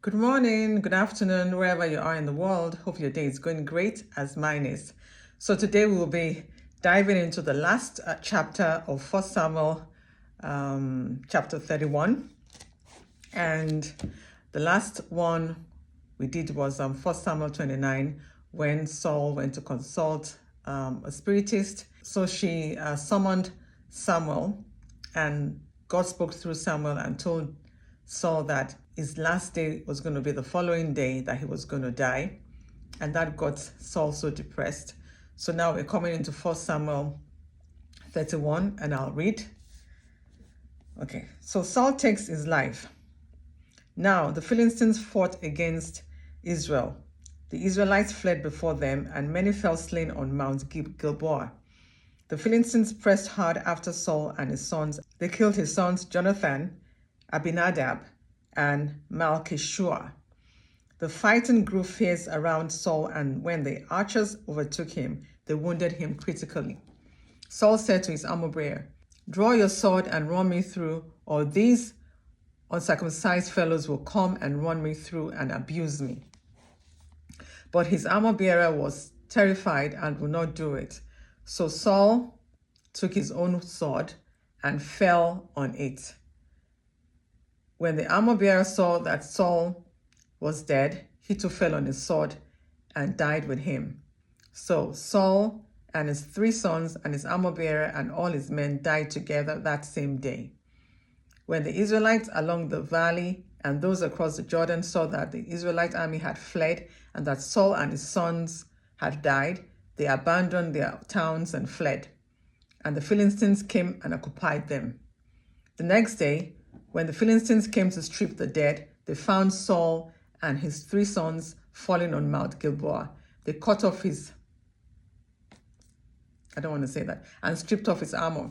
Good morning, good afternoon, wherever you are in the world. Hope your day is going great as mine is. So today we will be diving into the last chapter of 1 Samuel, chapter 31. And the last one we did was 1 Samuel 29, when Saul went to consult a spiritist. So she summoned Samuel, and God spoke through Samuel and told Saul that his last day was going to be the following day, that he was going to die. And that got Saul so depressed. So now we're coming into 1 Samuel 31, and I'll read. Okay, so Saul takes his life. Now the Philistines fought against Israel. The Israelites fled before them, and many fell slain on Mount Gilboa. The Philistines pressed hard after Saul and his sons. They killed his sons Jonathan, Abinadab, and Malchishua. The fighting grew fierce around Saul, and when the archers overtook him, they wounded him critically. Saul said to his armor-bearer, "Draw your sword and run me through, or these uncircumcised fellows will come and run me through and abuse me." But his armor-bearer was terrified and would not do it. So Saul took his own sword and fell on it. When the armor-bearer saw that Saul was dead, he too fell on his sword and died with him. So Saul and his 3 sons and his armor-bearer and all his men died together that same day. When the Israelites along the valley and those across the Jordan saw that the Israelite army had fled and that Saul and his sons had died, they abandoned their towns and fled. And the Philistines came and occupied them. The next day, when the Philistines came to strip the dead, they found Saul and his 3 sons falling on Mount Gilboa. They cut off his, and stripped off his armor.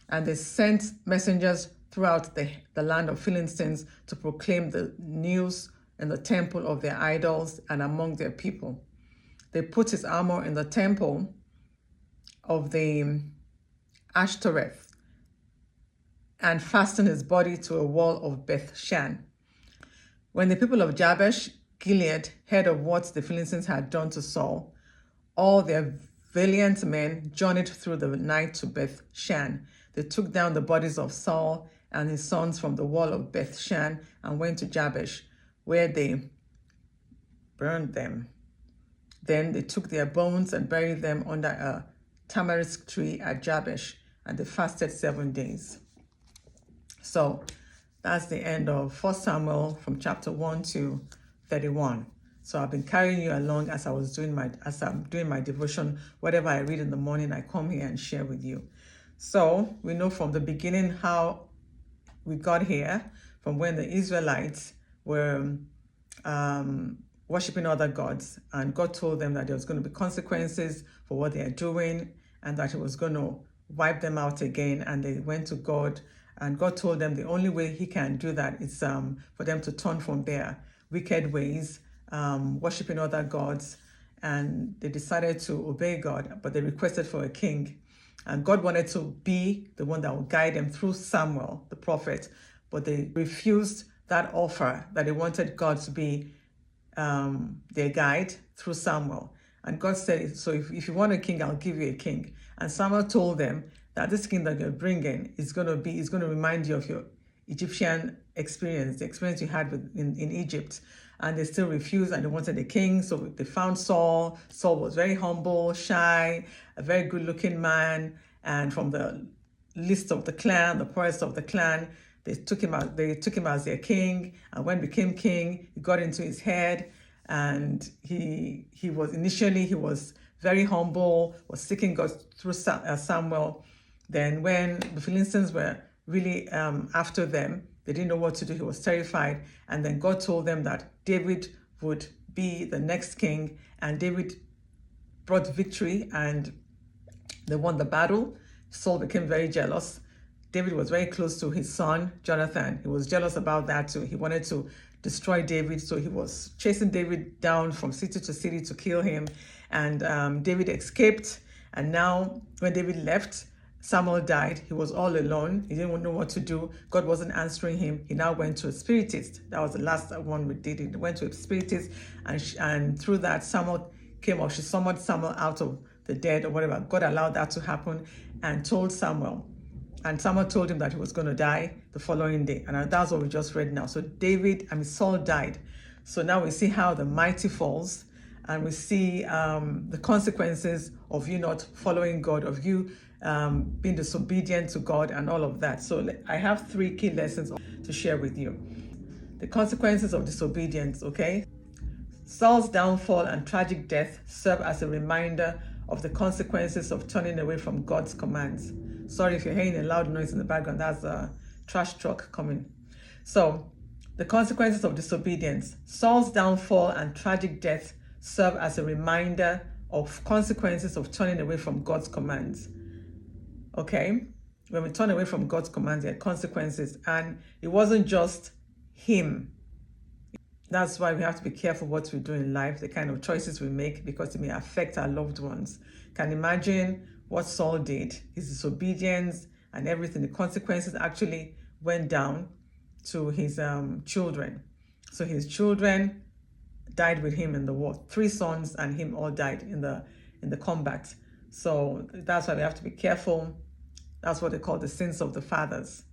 And they sent messengers throughout the land of Philistines to proclaim the news in the temple of their idols and among their people. They put his armor in the temple of the Ashtoreth and fastened his body to a wall of Beth-shan. When the people of Jabesh Gilead heard of what the Philistines had done to Saul, all their valiant men journeyed through the night to Beth-shan. They took down the bodies of Saul and his sons from the wall of Beth-shan and went to Jabesh, where they burned them. Then they took their bones and buried them under a tamarisk tree at Jabesh, and they fasted 7 days. So that's the end of 1 Samuel from chapter 1 to 31. So I've been carrying you along as I'm doing my devotion. Whatever I read in the morning, I come here and share with you. So we know from the beginning how we got here, from when the Israelites were worshiping other gods, and God told them that there was going to be consequences for what they are doing, and that he was going to wipe them out again. And they went to God, and God told them the only way he can do that is for them to turn from their wicked ways, worshiping other gods. And they decided to obey God, but they requested for a king. And God wanted to be the one that would guide them through Samuel, the prophet, but they refused that offer, that they wanted God to be their guide through Samuel. And God said, so if you want a king, I'll give you a king. And Samuel told them that this king that you're bringing is going to remind you of your Egyptian experience, the experience you had in Egypt. And they still refused, and they wanted a king. So they found Saul. Saul was very humble, shy, a very good-looking man. And from the list of the clan, the poorest of the clan, they took him as their king. And when he became king, he got into his head. And he was very humble, was seeking God through Samuel. Then when the Philistines were really after them, they didn't know what to do. He was terrified. And then God told them that David would be the next king. And David brought victory, and they won the battle. Saul became very jealous. David was very close to his son, Jonathan. He was jealous about that too. He wanted to destroy David. So he was chasing David down from city to city to kill him. And David escaped. And now when David left, Samuel died. He was all alone. He didn't know what to do. God wasn't answering him. He now went to a spiritist. That was the last one we did. He went to a spiritist, and through that, Samuel came up. She summoned Samuel out of the dead or whatever. God allowed that to happen and told Samuel. And Samuel told him that he was going to die the following day. And that's what we just read now. So Saul died. So now we see how the mighty falls, and we see the consequences of you not following God, of you being disobedient to God and all of that. So I have 3 key lessons to share with you. The consequences of disobedience, okay? Saul's downfall and tragic death serve as a reminder of the consequences of turning away from God's commands. Sorry if you're hearing a loud noise in the background, that's a trash truck coming. So, the consequences of disobedience. Saul's downfall and tragic death serve as a reminder of consequences of turning away from God's commands. Okay? When we turn away from God's commands, there are consequences. And it wasn't just him. That's why we have to be careful what we do in life, the kind of choices we make, because it may affect our loved ones. Can imagine what Saul did, his disobedience and everything. The consequences actually went down to his children. So his children died with him in the war. 3 sons and him all died in the combat. So that's why we have to be careful. That's what they call the sins of the fathers.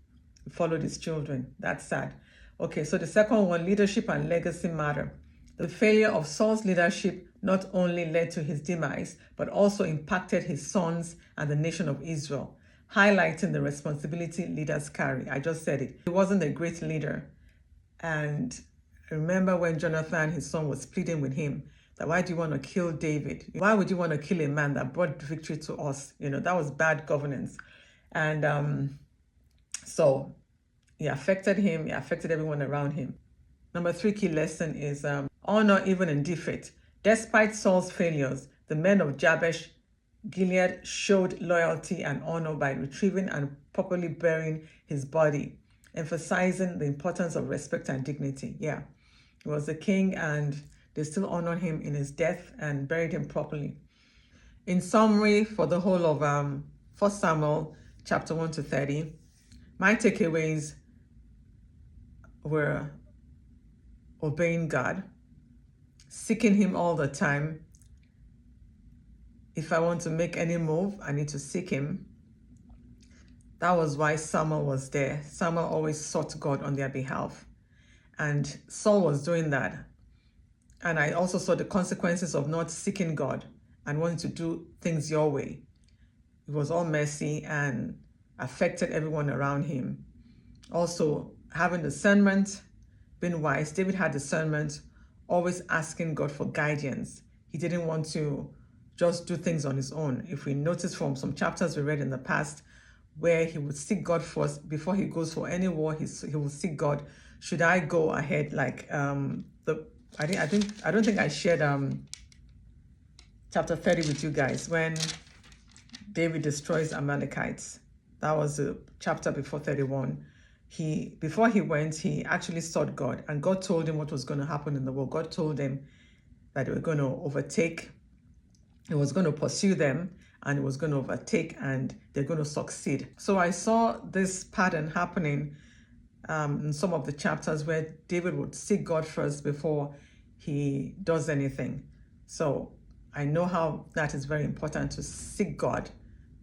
He followed his children. That's sad. Okay, so the second one, leadership and legacy matter. The failure of Saul's leadership not only led to his demise, but also impacted his sons and the nation of Israel, highlighting the responsibility leaders carry. I just said it. He wasn't a great leader. And remember when Jonathan, his son, was pleading with him that why do you want to kill David? Why would you want to kill a man that brought victory to us? That was bad governance. And so it affected him. It affected everyone around him. Number 3 key lesson is honor even in defeat. Despite Saul's failures, the men of Jabesh Gilead showed loyalty and honor by retrieving and properly burying his body, emphasizing the importance of respect and dignity. Yeah, he was the king, and they still honored him in his death and buried him properly. In summary, for the whole of 1 Samuel chapter 1 to 30, my takeaways were obeying God, seeking him all the time. If I want to make any move, I need to seek him. That was why Samuel was there. Samuel always sought God on their behalf. And Saul was doing that. And I also saw the consequences of not seeking God and wanting to do things your way. It was all messy and affected everyone around him. Also, having discernment, being wise. David had discernment, always asking God for guidance. He didn't want to just do things on his own. If we notice from some chapters we read in the past, where he would seek God first before he goes for any war, he will seek God. Should I go ahead? Like I don't think I shared chapter 30 with you guys when David destroys Amalekites. That was the chapter before 31. Before he went, he actually sought God, and God told him what was going to happen in the war. God told him that they were going to overtake. He was going to pursue them, and he was going to overtake, and they're going to succeed. So I saw this pattern happening in some of the chapters where David would seek God first before he does anything. So I know how that is very important, to seek God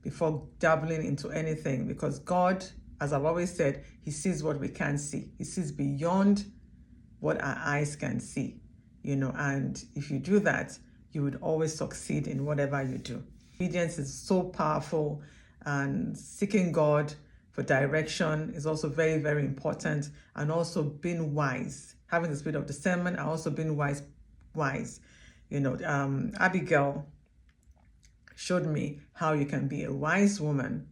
before dabbling into anything, because God, as I've always said, he sees what we can't see. He sees beyond what our eyes can see, and if you do that, you would always succeed in whatever you do. Obedience is so powerful, and seeking God for direction is also very, very important, and also being wise, having the spirit of discernment, and also being wise. Abigail showed me how you can be a wise woman,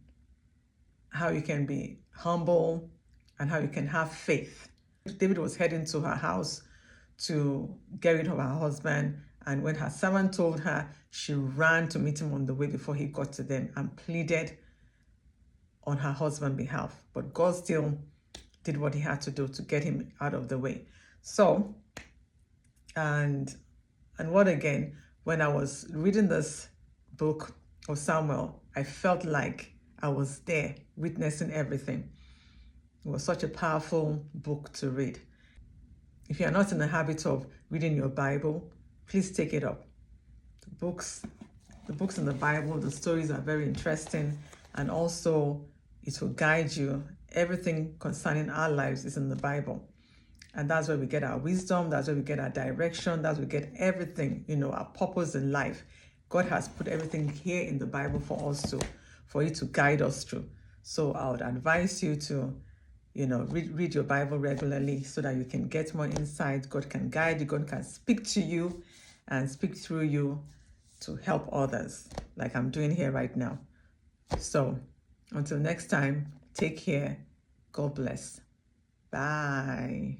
how you can be humble, and how you can have faith. David was heading to her house to get rid of her husband, and when her servant told her, she ran to meet him on the way before he got to them and pleaded on her husband's behalf. But God still did what he had to do to get him out of the way. So, and what again, when I was reading this book of Samuel, I felt like I was there witnessing everything. It was such a powerful book to read. If you are not in the habit of reading your Bible, please take it up. The books in the Bible, the stories are very interesting, and also it will guide you. Everything concerning our lives is in the Bible. And that's where we get our wisdom, that's where we get our direction, that's where we get everything, our purpose in life. God has put everything here in the Bible for it to guide us through. So I would advise you to, read your Bible regularly so that you can get more insight. God can guide you, God can speak to you and speak through you to help others, like I'm doing here right now. So until next time, take care. God bless. Bye.